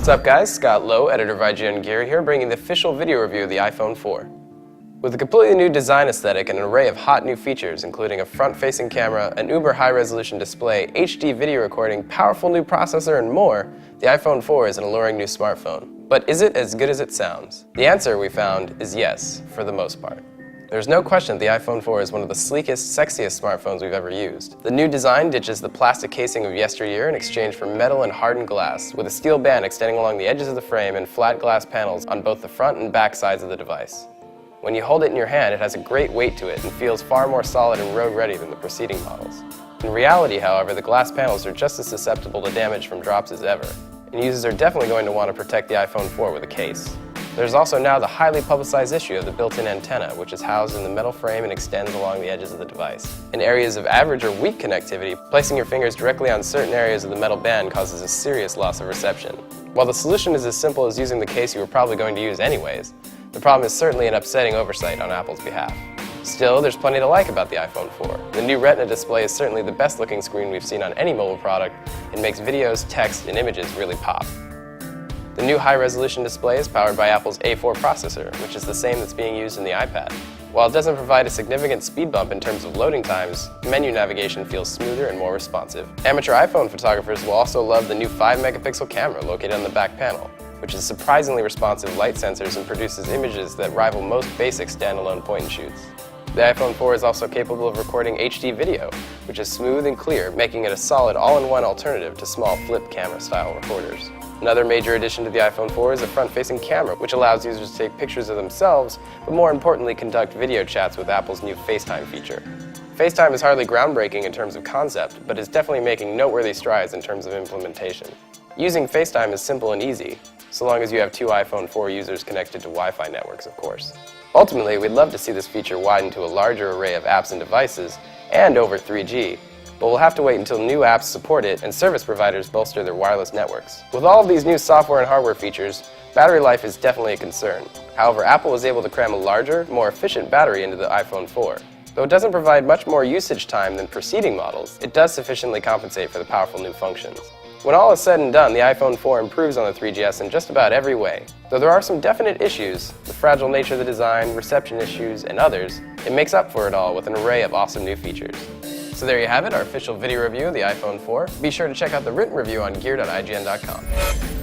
What's up guys, Scott Lowe, editor of IGN Gear here, bringing the official video review of the iPhone 4. With a completely new design aesthetic and an array of hot new features, including a front-facing camera, an uber high-resolution display, HD video recording, powerful new processor, and more, the iPhone 4 is an alluring new smartphone. But is it as good as it sounds? The answer, we found, is yes, for the most part. There's no question that the iPhone 4 is one of the sleekest, sexiest smartphones we've ever used. The new design ditches the plastic casing of yesteryear in exchange for metal and hardened glass, with a steel band extending along the edges of the frame and flat glass panels on both the front and back sides of the device. When you hold it in your hand, it has a great weight to it and feels far more solid and road-ready than the preceding models. In reality, however, the glass panels are just as susceptible to damage from drops as ever, and users are definitely going to want to protect the iPhone 4 with a case. There's also now the highly publicized issue of the built-in antenna, which is housed in the metal frame and extends along the edges of the device. In areas of average or weak connectivity, placing your fingers directly on certain areas of the metal band causes a serious loss of reception. While the solution is as simple as using the case you were probably going to use anyways, the problem is certainly an upsetting oversight on Apple's behalf. Still, there's plenty to like about the iPhone 4. The new Retina display is certainly the best looking screen we've seen on any mobile product and makes videos, text, and images really pop. The new high-resolution display is powered by Apple's A4 processor, which is the same that's being used in the iPad. While it doesn't provide a significant speed bump in terms of loading times, menu navigation feels smoother and more responsive. Amateur iPhone photographers will also love the new 5-megapixel camera located on the back panel, which has surprisingly responsive light sensors and produces images that rival most basic standalone point-and-shoots. The iPhone 4 is also capable of recording HD video, which is smooth and clear, making it a solid all-in-one alternative to small flip camera-style recorders. Another major addition to the iPhone 4 is a front-facing camera, which allows users to take pictures of themselves, but more importantly conduct video chats with Apple's new FaceTime feature. FaceTime is hardly groundbreaking in terms of concept, but is definitely making noteworthy strides in terms of implementation. Using FaceTime is simple and easy, so long as you have two iPhone 4 users connected to Wi-Fi networks, of course. Ultimately, we'd love to see this feature widen to a larger array of apps and devices, and over 3G, but we'll have to wait until new apps support it and service providers bolster their wireless networks. With all of these new software and hardware features, battery life is definitely a concern. However, Apple was able to cram a larger, more efficient battery into the iPhone 4. Though it doesn't provide much more usage time than preceding models, it does sufficiently compensate for the powerful new functions. When all is said and done, the iPhone 4 improves on the 3GS in just about every way. Though there are some definite issues, the fragile nature of the design, reception issues, and others, it makes up for it all with an array of awesome new features. So there you have it, our official video review of the iPhone 4. Be sure to check out the written review on gear.ign.com.